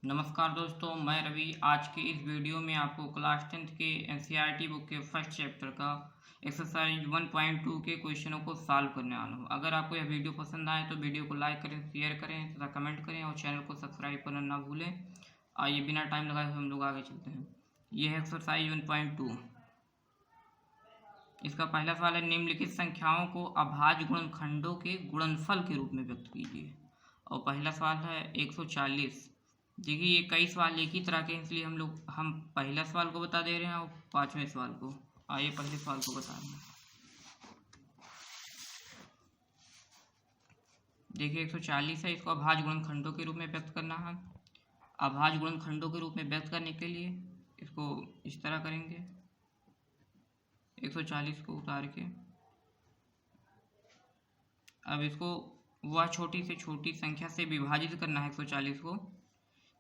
नमस्कार दोस्तों, मैं रवि। आज के इस वीडियो में आपको क्लास 10th के एनसीईआरटी बुक के फर्स्ट चैप्टर का एक्सरसाइज 1.2 के क्वेश्चनों को सॉल्व करने वाला हूँ। अगर आपको यह वीडियो पसंद आए तो वीडियो को लाइक करें, शेयर करें तथा कमेंट करें और चैनल को सब्सक्राइब करना ना भूलें। आइए बिना टाइम लगाए हुए हम लोग आगे चलते हैं। यह है एक्सरसाइज 1.2। इसका पहला सवाल है, निम्नलिखित संख्याओं को अभाज्य गुणनखंडों के गुणनफल के रूप में व्यक्त कीजिए। और पहला सवाल है 140। देखिए, ये कई सवाल एक ही तरह के हैं, इसलिए हम पहला सवाल को बता दे रहे हैं और पांचवें सवाल को। आइए पहले सवाल को बता रहे हैं। देखिए 140 है, इसको अभाज्य गुणनखंडों के रूप में व्यक्त करना है। अभाज्य गुणनखंडों के रूप में व्यक्त करने के लिए इसको इस तरह करेंगे, 140 को उतार के। अब इसको वह छोटी से छोटी संख्या से विभाजित करना है 140 को,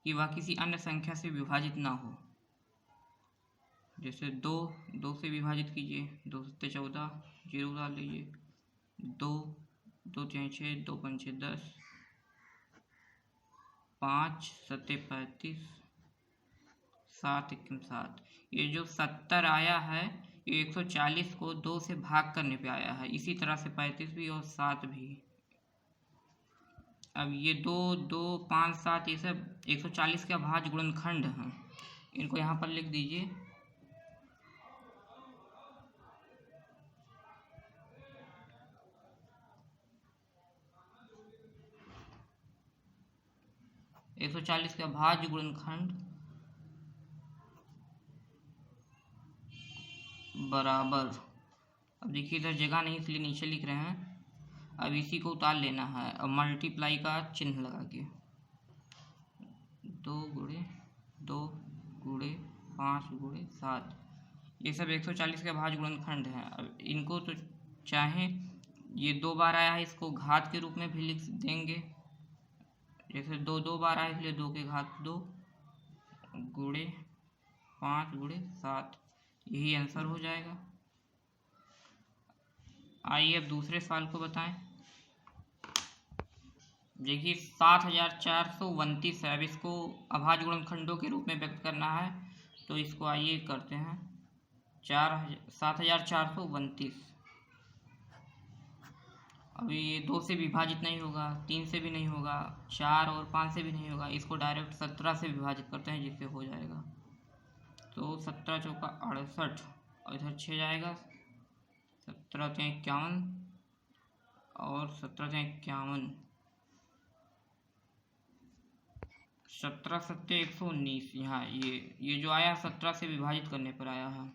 कि वह किसी अन्य संख्या से विभाजित ना हो। जैसे दो से विभाजित कीजिए, 2 सत्ते 14, 0 डाल लीजिए। 2 2 3 6, 2 5 6 10, 5 सत्ते 35, 7 1 7। ये जो 70 आया है, ये 140 को 2 से भाग करने पे आया है। इसी तरह से 35 भी और 7 भी। अब ये 2 2 5 7 ये सब 140 के अभाज्य गुणनखंड हैं। इनको यहाँ पर लिख दीजिए। एक 140 के अभाज्य गुणनखंड बराबर। अब देखिए इधर जगह नहीं इसलिए नीचे लिख रहे हैं। अब इसी को उतार लेना है और मल्टीप्लाई का चिन्ह लगा के 2 गुणे 2 गुणे 5 गुणे 7, ये सब 140 के अभाज्य गुणनखंड हैं। अब इनको तो चाहे ये 2 बार आया है, इसको घात के रूप में भी लिख देंगे। जैसे 2 बार आया इसलिए 2 के घात 2 गुणे 5 गुणे 7, यही आंसर हो जाएगा। आइए अब दूसरे सवाल को बताएं। देखिए 7429 है। अब इसको अभाज्य गुणनखंडों के रूप में व्यक्त करना है, तो इसको आइए करते हैं। 7429। अभी ये 2 से विभाजित नहीं होगा, 3 से भी नहीं होगा, 4 और 5 से भी नहीं होगा। इसको डायरेक्ट 17 से विभाजित करते हैं, जिससे हो जाएगा। तो 17 चौका 68 और इधर 6 जाएगा। 17 से 51 और 17 से 51, 17 सत्ते 119। यहाँ ये जो आया 17 से विभाजित करने पर आया है।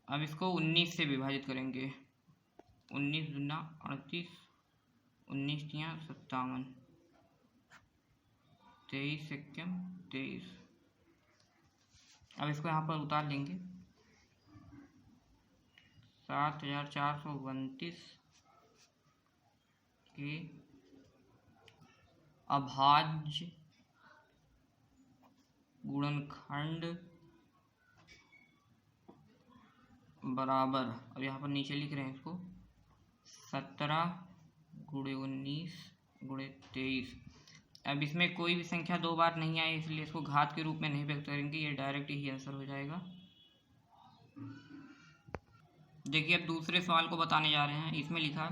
अब इसको 19 से विभाजित करेंगे। 19 दूना 38, 19 तिया 57, 23 एकम 23। अब इसको यहाँ पर उतार लेंगे। 7429 के अभाज्य गुणनखंड बराबर। अब यहाँ पर नीचे लिख रहे हैं इसको 17 गुणे 19 गुणे 23। अब इसमें कोई भी संख्या 2 बार नहीं आई, इसलिए इसको घात के रूप में नहीं व्यक्त करेंगे, ये डायरेक्ट ही आंसर हो जाएगा। देखिए अब दूसरे सवाल को बताने जा रहे हैं। इसमें लिखा,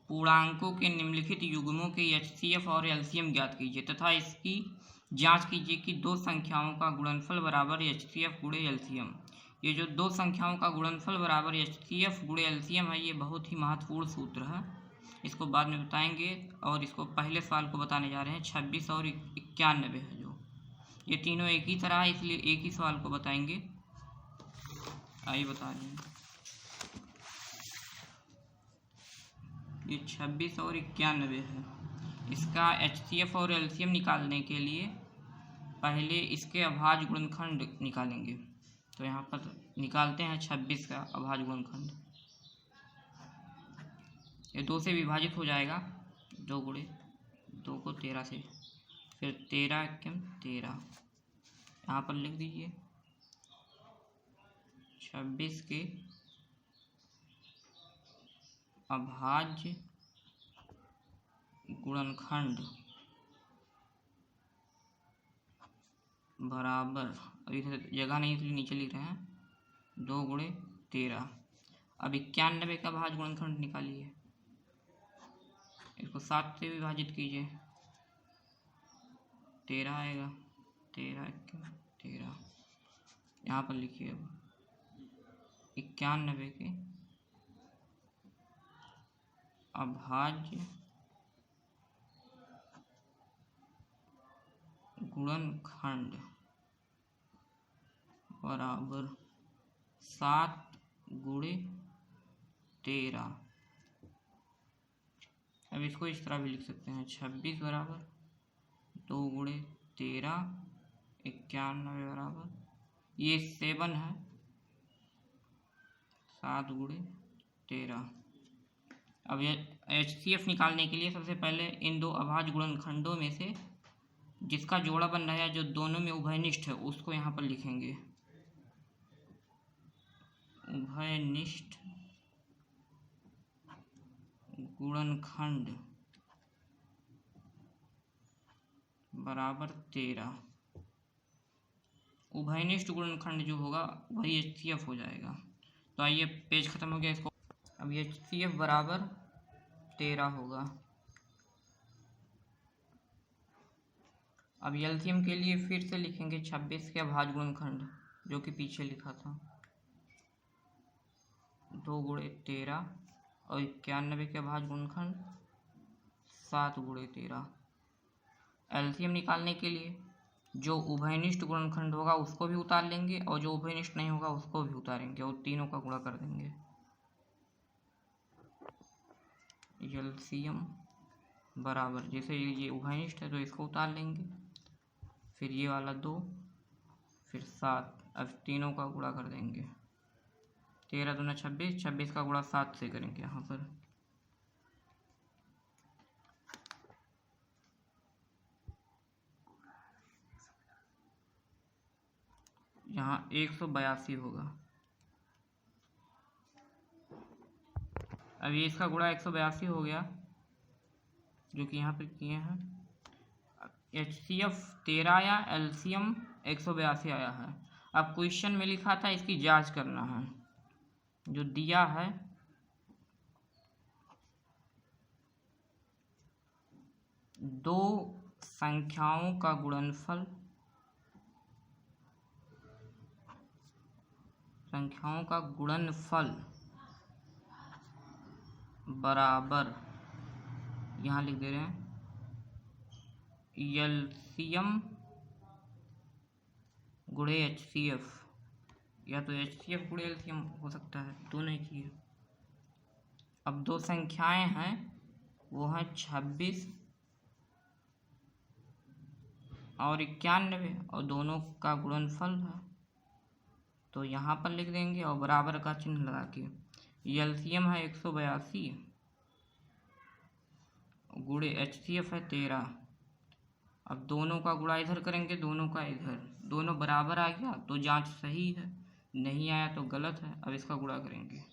पूर्णांकों के निम्नलिखित युग्मों के एचसीएफ और एलसीएम ज्ञात कीजिए तथा इसकी जांच कीजिए कि दो संख्याओं का गुणनफल बराबर एचसीएफ गुणे एलसीएम। ये जो दो संख्याओं का गुणनफल बराबर एचसीएफ गुणे एलसीएम है, ये बहुत ही महत्वपूर्ण सूत्र है। इसको बाद में बताएंगे। और इसको पहले सवाल को बताने जा रहे हैं। 26 और 91 है, जो ये तीनों एक ही तरह है, इसलिए एक ही सवाल को बताएंगे। आइए बता रहे हैं। ये 26 और 91 है। इसका एचसीएफ और एलसीएम निकालने के लिए पहले इसके अभाज्य गुणनखंड निकालेंगे। तो यहाँ पर निकालते हैं 26 का अभाज्य गुणनखंड। ये 2 से विभाजित हो जाएगा, 2 गुणे 2 को 13 से, फिर 13 एकम 13 यहाँ पर लिख दीजिए। 26 के अभाज्य गुणनखंड बराबर, अब इधर जगह नहीं इसलिए नीचे लिख रहे हैं, 2 गुणे 13। अब 91 का भाज्य गुणनखंड निकालिए, इसको 7 से विभाजित कीजिए, 13 आएगा, 13 13। यहाँ पर लिखिए अब 91 के अभाज्य गुणनखंड बराबर 7 गुणे 13। अब इसको इस तरह भी लिख सकते हैं, 26 बराबर 2 गुणे 13, 91 बराबर, ये 7 है, 7 गुणे 13। अब ये HCF निकालने के लिए सबसे पहले इन दो अभाज्य गुणनखंडों में से जिसका जोड़ा बन रहा है, जो दोनों में उभयनिष्ठ है, उसको यहाँ पर लिखेंगे, उभयनिष्ठ गुणनखंड बराबर 13। उभयनिष्ठ गुणनखंड जो होगा वही HCF हो जाएगा। तो आइए, पेज खत्म हो गया, इसको अब HCF बराबर 13 होगा। अब एलसीएम के लिए फिर से लिखेंगे 26 के अभाज्य गुणनखंड, जो कि पीछे लिखा था, 2 गुणे 13, और 91 के अभाज्य गुणनखंड 7 गुणे 13। एलसीएम निकालने के लिए जो उभयनिष्ठ गुणनखंड होगा उसको भी उतार लेंगे, और जो उभयनिष्ठ नहीं होगा उसको भी उतारेंगे, और तीनों का गुणा कर देंगे। एलसीएम बराबर, जैसे ये उभयनिष्ठ है तो इसको उतार लेंगे, फिर ये वाला 2, फिर 7, अब तीनों का गुणा कर देंगे, 13 दूना 26, 26 का गुणा 7 से करेंगे। यहाँ पर यहाँ 182 होगा। अब ये इसका गुणा 182 हो गया, जो कि यहाँ पर किए हैं। HCF 13 आया, एलसीएम 182 आया है। अब क्वेश्चन में लिखा था इसकी जांच करना है, जो दिया है दो संख्याओं का गुणनफल, संख्याओं का गुणनफल बराबर, यहाँ लिख दे रहे हैं एलसीएम गुणे HCF, या तो HCF गुणे एलसीएम हो सकता है, दोनों एक ही है। अब दो संख्याएं हैं, वो हैं 26 और 91, और दोनों का गुणनफल है, तो यहाँ पर लिख देंगे और बराबर का चिन्ह लगा के। एलसीएम है 182 गुणे HCF है 13। अब दोनों का गुणा इधर करेंगे, दोनों का इधर, दोनों बराबर आ गया तो जांच सही है, नहीं आया तो गलत है। अब इसका गुणा करेंगे,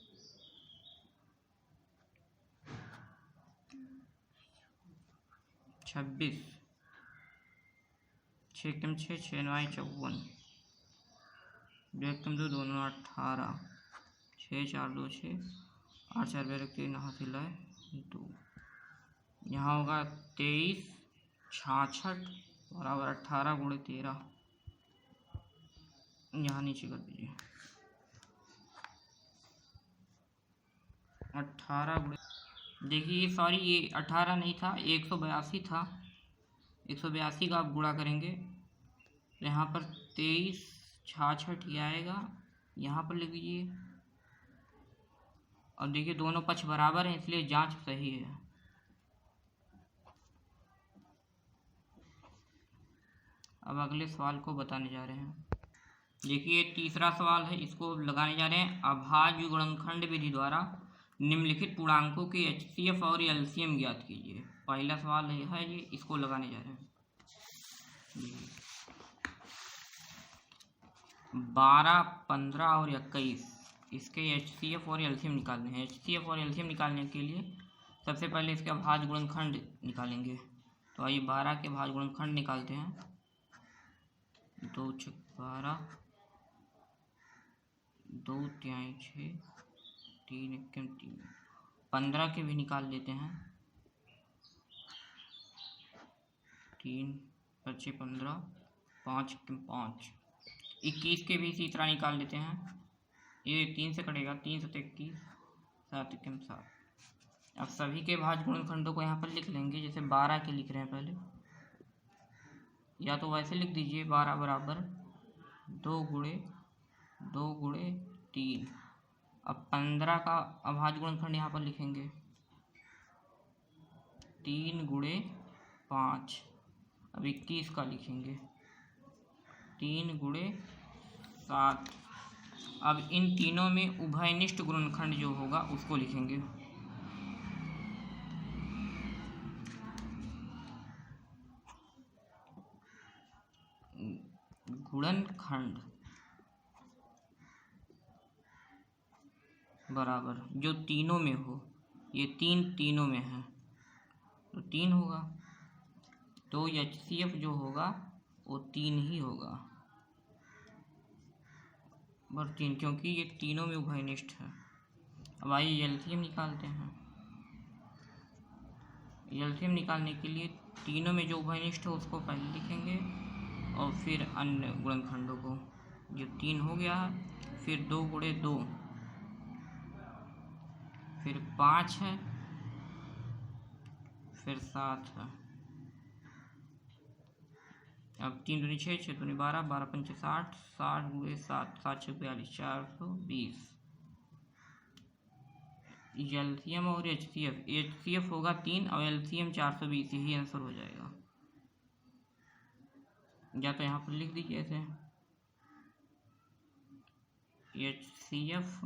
26, 6 कम 6, 6 9 54, 2 कम 2, 2 9 18, 6 4 2 6, 8 4 2 3 हासिल है 2। यहाँ होगा 23 66 बराबर 18 गुणे 13, यहाँ नीचे कर दीजिए, 18 गुणे, देखिए सॉरी ये 18 नहीं था, 182 था, 182 का आप गुणा करेंगे तो यहाँ पर 23 66 ये आएगा, यहाँ पर लिख दीजिए। और देखिए दोनों पक्ष बराबर हैं, इसलिए जांच सही है। अब अगले सवाल को बताने जा रहे हैं। देखिए तीसरा सवाल है, इसको लगाने जा रहे हैं। अभाज्य गुणनखंड विधि द्वारा निम्नलिखित पूर्णांकों के HCF और LCM ज्ञात कीजिए। पहला सवाल है ये, इसको लगाने जा रहे हैं। 12 15 और 21 इसके HCF और LCM निकालने हैं। HCF और LCM निकालने के लिए सबसे पहले इसके अभाज्य गुणनखंड निकालेंगे। तो आइए 12 के अभाज्य गुणनखंड निकालते हैं। 2 × 12, 2 तिहाई 6, 3 × 3, 15 के भी निकाल लेते हैं। 3 × 6 15, 5 × 5, 21 के भी इसी तरह निकाल लेते हैं। ये 3 से कटेगा, 3 × 7 21, 7 × 7। अब सभी के भाज्य गुणनखंडों को यहाँ पर लिख लेंगे। जैसे 12 के लिख रहे हैं पहले, या तो वैसे लिख दीजिए 12 बराबर 2 × 2 × 3। अब 15 का अभाज्य गुणनखंड यहाँ पर लिखेंगे 3 × 5। अब 21 का लिखेंगे 3 × 7। अब इन तीनों में उभयनिष्ठ गुणनखंड जो होगा उसको लिखेंगे। गुणनखंड बराबर जो तीनों में हो, ये तीनों में है तो 3 होगा। तो HCF जो होगा वो 3 ही होगा, बस 3, क्योंकि ये तीनों में उभयनिष्ठ है। अब आइए एलसीएम निकालते हैं। एलसीएम निकालने के लिए तीनों में जो उभयनिष्ठ है उसको पहले लिखेंगे और फिर अन्य गुणनखंडों को। जो 3 हो गया है, फिर 2 × 2, फिर 5 है, फिर 7 है। अब 3 दूनी 6, 6 दूनी 12, 12 पंचे 60, 60 × 7, 7 × 42, 420। एलसीएम और एचसीएफ होगा 3 और एलसीएम 420, यही आंसर हो जाएगा। या तो यहाँ पर लिख दीजिए ऐसे HCF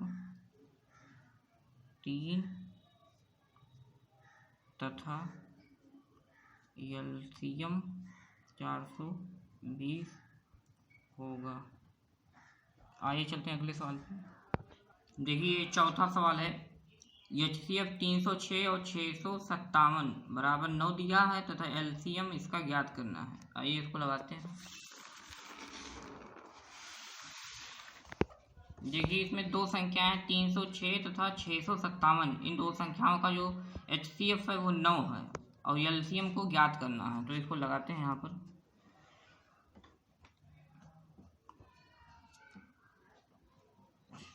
3 तथा एलसीएम 420 होगा। आइए चलते हैं अगले सवाल पे। देखिए चौथा सवाल है, HCF 306 और 657 बराबर 9 दिया है तथा एलसीएम इसका ज्ञात करना है। आइए इसको लगाते हैं। देखिए इसमें दो संख्याएं 306 तथा 657, इन दो संख्याओं का जो HCF है वो 9 है और एलसीएम को ज्ञात करना है। तो इसको लगाते हैं यहाँ पर।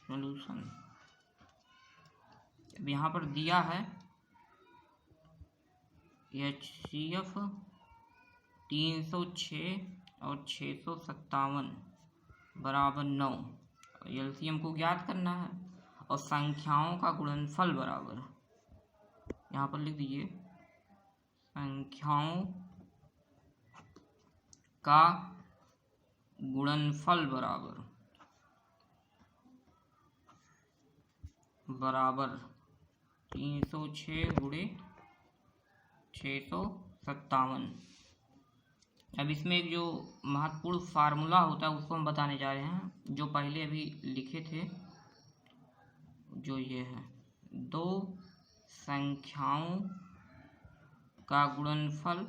सॉल्यूशन अब यहाँ पर दिया है HCF 306 और 657 बराबर 9, एलसीएम को ज्ञात करना है और संख्याओं का गुणनफल बराबर, यहाँ पर लिख दीजिए संख्याओं का गुणनफल बराबर 306 × 657। अब इसमें एक जो महत्वपूर्ण फार्मूला होता है उसको हम बताने जा रहे हैं, जो पहले अभी लिखे थे, जो ये है, दो संख्याओं का गुणनफल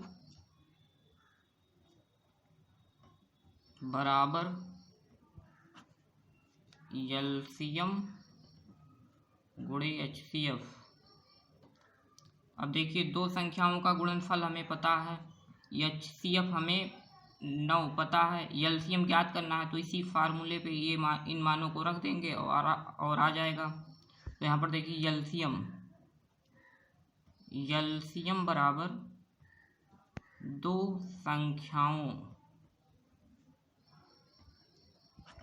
बराबर एलसीएम गुणे HCF। अब देखिए दो संख्याओं का गुणनफल हमें पता है, HCF हमें 9 पता है, एलसीएम ज्ञात करना है, तो इसी फार्मूले पे ये इन मानों को रख देंगे और आ जाएगा। तो यहाँ पर देखिए एलसीएम बराबर दो संख्याओं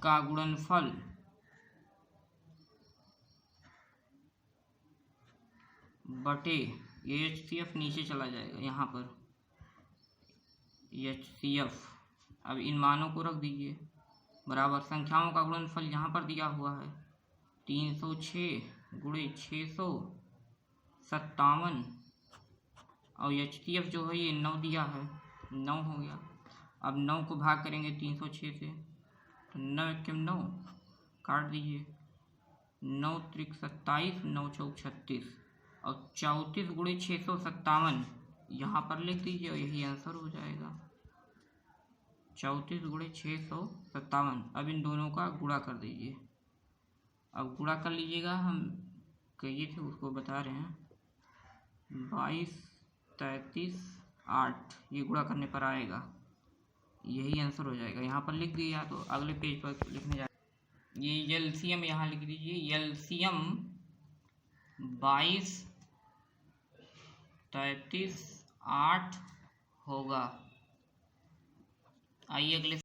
का गुणनफल बटे HCF, नीचे चला जाएगा यहाँ पर HCF। अब इन मानों को रख दीजिए बराबर संख्याओं का गुणनफल यहाँ पर दिया हुआ है 306 × 657 और HCF जो है ये 9 दिया है, 9 हो गया। अब 9 को भाग करेंगे 306 से, तो 9 × 9 काट दीजिए, 9 × 3 27, 9 × 4 36 और 34 × 657 यहाँ पर लिख दीजिए और यही आंसर हो जाएगा। 34 गुणे 657। अब इन दोनों का गुणा कर दीजिए। अब गुणा कर लीजिएगा, हम कहिए थे उसको बता रहे हैं। 22, 33, 8 ये गुणा करने पर आएगा, यही आंसर हो जाएगा। यहाँ पर लिख दिया तो अगले पेज पर लिखने जा, ये एलसीएम यहाँ लिख दीजिए। एलसीएम 22, 33, 8 होगा। आइए अगले